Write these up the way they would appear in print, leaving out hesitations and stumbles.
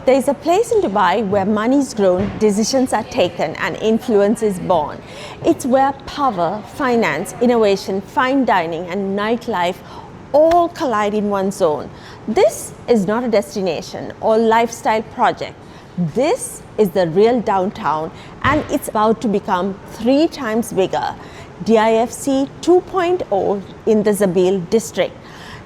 There is a place in Dubai where money is grown, decisions are taken, and influence is born. It's where power, finance, innovation, fine dining, and nightlife all collide in one zone. This is not a destination or lifestyle project. This is the real downtown, and it's about to become 3 times bigger. DIFC 2.0 in the Zabeel district.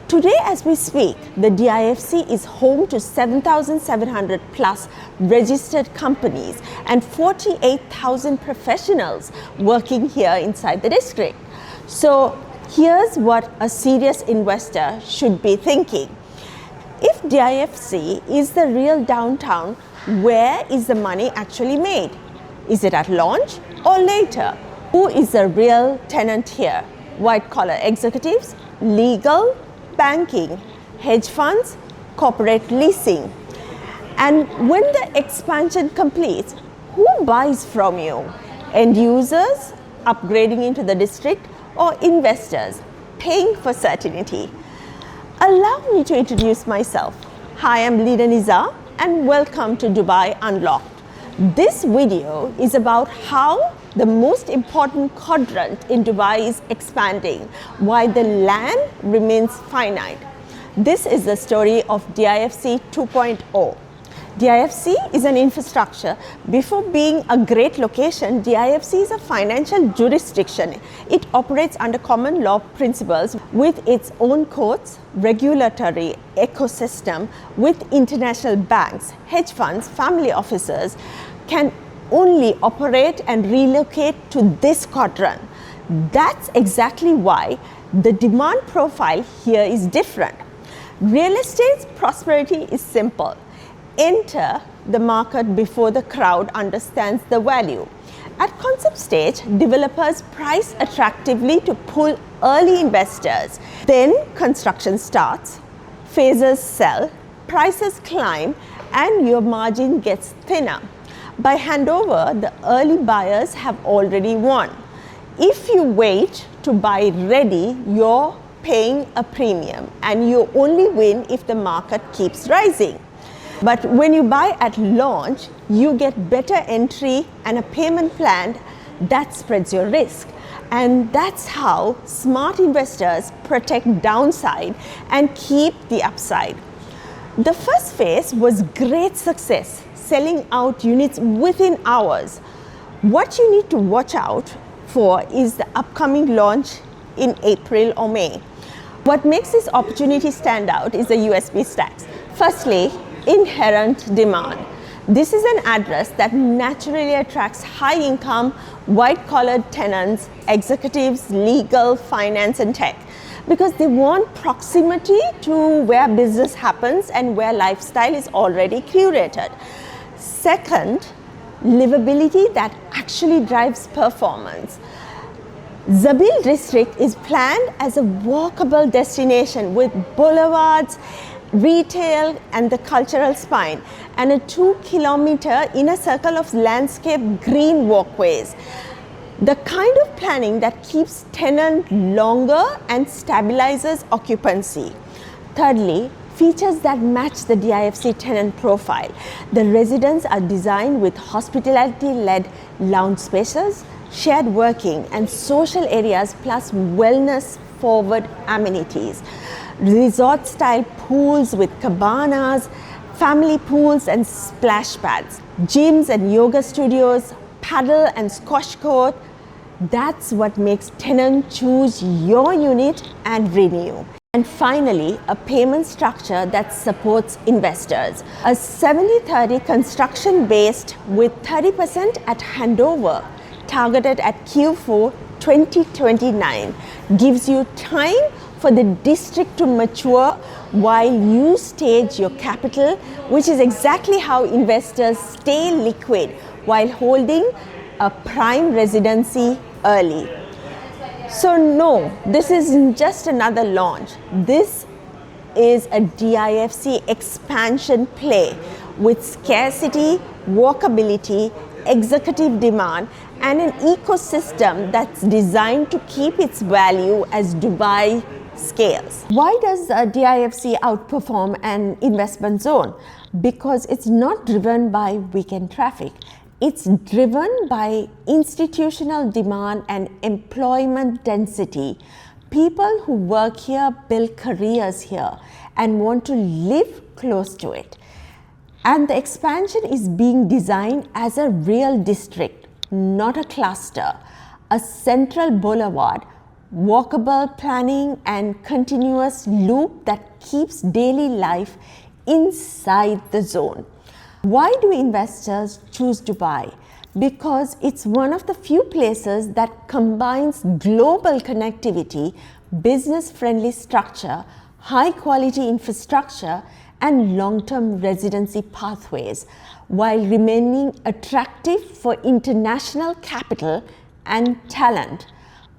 Today as we speak, the DIFC is home to 7,700 plus registered companies and 48,000 professionals working here inside the district. So here's what a serious investor should be thinking. If DIFC is the real downtown, where is the money actually made? Is it at launch or later? Who is the real tenant here? White-collar executives, legal, banking, hedge funds, corporate leasing. And when the expansion completes, who buys from you? End users upgrading into the district or investors paying for certainty? Allow me to introduce myself. Hi, I'm Lina Nizar and welcome to Dubai Unlocked. This video is about how the most important quadrant in Dubai is expanding while the land remains finite. This is the story of DIFC 2.0. DIFC is an infrastructure. Before being a great location, DIFC is a financial jurisdiction. It operates under common law principles with its own courts, regulatory ecosystem with international banks, hedge funds, family offices can only operate and relocate to this quadrant. That's exactly why the demand profile here is different. Real estate's prosperity is simple. Enter the market before the crowd understands the value. At concept stage, developers price attractively to pull early investors. Then construction starts, phases sell, prices climb, and your margin gets thinner. By handover, the early buyers have already won. If you wait to buy ready, you're paying a premium, and you only win if the market keeps rising. But when you buy at launch, you get better entry and a payment plan that spreads your risk. And that's how smart investors protect downside and keep the upside. The first phase was great success, selling out units within hours. What you need to watch out for is the upcoming launch in April or May. What makes this opportunity stand out is the USP stacks. Firstly, inherent demand. This is an address that naturally attracts high-income, white-collar tenants, executives, legal, finance, and tech, because they want proximity to where business happens and where lifestyle is already curated. Second, livability that actually drives performance. Zabeel district is planned as a walkable destination with boulevards, retail, and the cultural spine, and a 2-kilometer inner circle of landscape green walkways. The kind of planning that keeps tenant longer and stabilizes occupancy. Thirdly, features that match the DIFC tenant profile. The residences are designed with hospitality-led lounge spaces, shared working and social areas, plus wellness-forward amenities. Resort-style pools with cabanas, family pools and splash pads, gyms and yoga studios, paddle and squash court. That's what makes tenants choose your unit and renew. And finally, a payment structure that supports investors. A 70-30 construction based with 30% at handover, targeted at Q4 2029, gives you time for the district to mature while you stage your capital, which is exactly how investors stay liquid while holding a prime residency early. So no, this isn't just another launch. This is a DIFC expansion play with scarcity, walkability, executive demand, and an ecosystem that's designed to keep its value as Dubai scales. Why does DIFC outperform an investment zone? because it's not driven by weekend traffic. It's driven by institutional demand and employment density. People who work here build careers here and want to live close to it. And the expansion is being designed as a real district, not a cluster, a central boulevard, walkable planning and continuous loop that keeps daily life inside the zone. Why do investors choose Dubai? Because it's one of the few places that combines global connectivity, business-friendly structure, high-quality infrastructure, and long-term residency pathways, while remaining attractive for international capital and talent.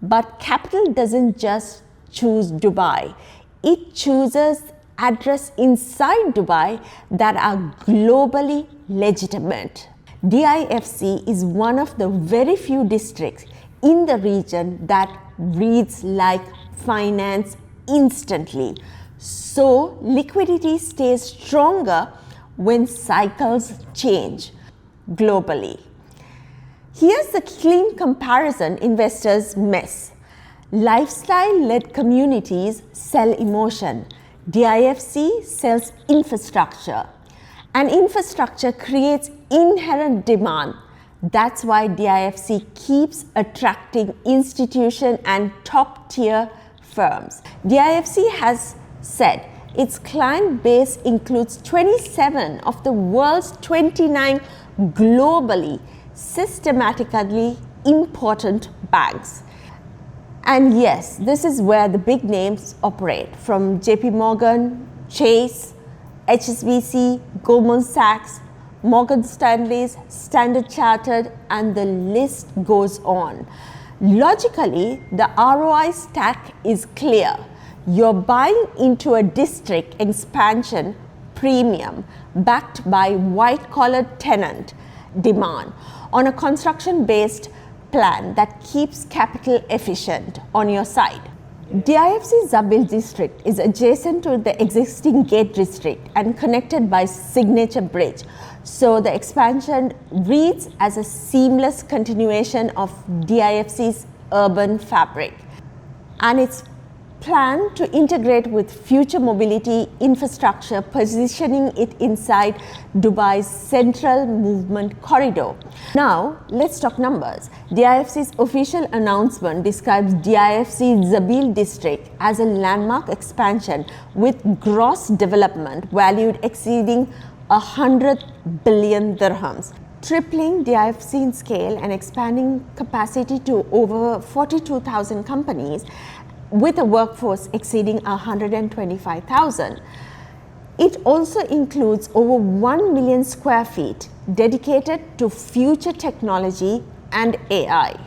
But capital doesn't just choose Dubai. It chooses address inside Dubai that are globally legitimate. DIFC is one of the very few districts in the region that reads like finance instantly. So liquidity stays stronger when cycles change globally. Here's the clean comparison investors miss. Lifestyle-led communities sell emotion. DIFC sells infrastructure, and infrastructure creates inherent demand. That's why DIFC keeps attracting institutions and top-tier firms. DIFC has said its client base includes 27 of the world's 29 globally systematically important banks. And yes, this is where the big names operate, from JP Morgan, Chase, HSBC, Goldman Sachs, Morgan Stanley's, Standard Chartered, and the list goes on. Logically, the ROI stack is clear. You're buying into a district expansion premium backed by white-collar tenant demand on a construction-based plan that keeps capital efficient on your side. DIFC Zabeel district is adjacent to the existing Gate district and connected by Signature Bridge. So the expansion reads as a seamless continuation of DIFC's urban fabric. And it's planned to integrate with future mobility infrastructure, positioning it inside Dubai's central movement corridor. Now, let's talk numbers. DIFC's official announcement describes DIFC Zabeel district as a landmark expansion with gross development valued exceeding 100 billion dirhams, tripling DIFC in scale and expanding capacity to over 42,000 companies with a workforce exceeding 125,000. It also includes over 1 million square feet dedicated to future technology and AI.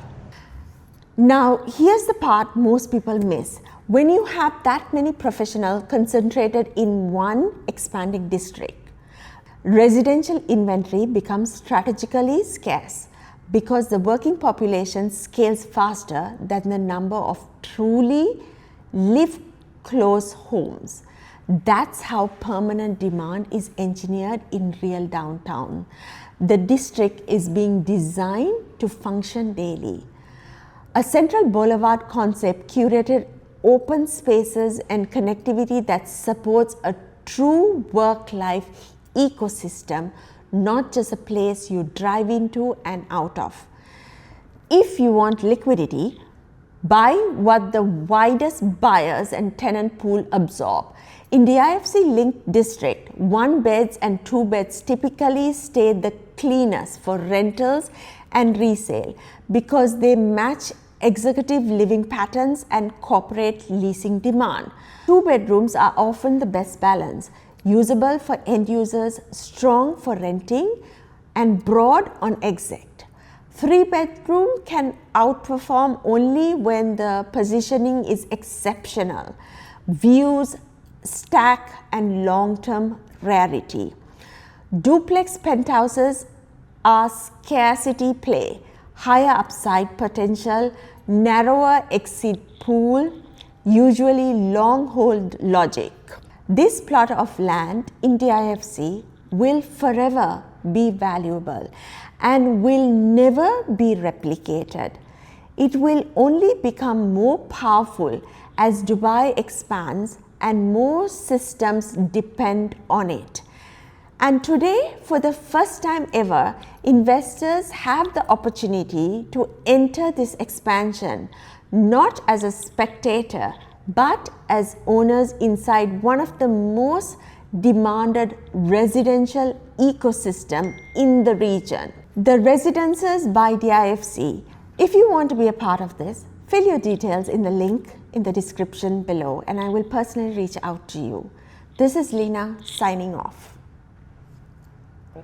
Now, here's the part most people miss. When you have that many professionals concentrated in one expanding district, residential inventory becomes strategically scarce because the working population scales faster than the number of truly live-close homes. That's how permanent demand is engineered in real downtown. The district is being designed to function daily. A central boulevard concept curated open spaces and connectivity that supports a true work-life ecosystem, not just a place you drive into and out of. If you want liquidity, buy what the widest buyers and tenant pool absorb. In the DIFC linked district, 1 beds and 2 beds typically stay the cleanest for rentals and resale because they match executive living patterns and corporate leasing demand. 2 bedrooms are often the best balance, usable for end users, strong for renting, and broad on exit. 3 bedroom can outperform only when the positioning is exceptional, views, stack, and long-term rarity. Duplex penthouses are scarcity play, higher upside potential, narrower exit pool, usually long hold logic. This plot of land in DIFC will forever be valuable and will never be replicated. It will only become more powerful as Dubai expands and more systems depend on it. And today, for the first time ever, investors have the opportunity to enter this expansion not as a spectator but as owners inside one of the most demanded residential ecosystem in the region. The Residences by DIFC. If you want to be a part of this, fill your details in the link in the description below and I will personally reach out to you. This is Lina signing off.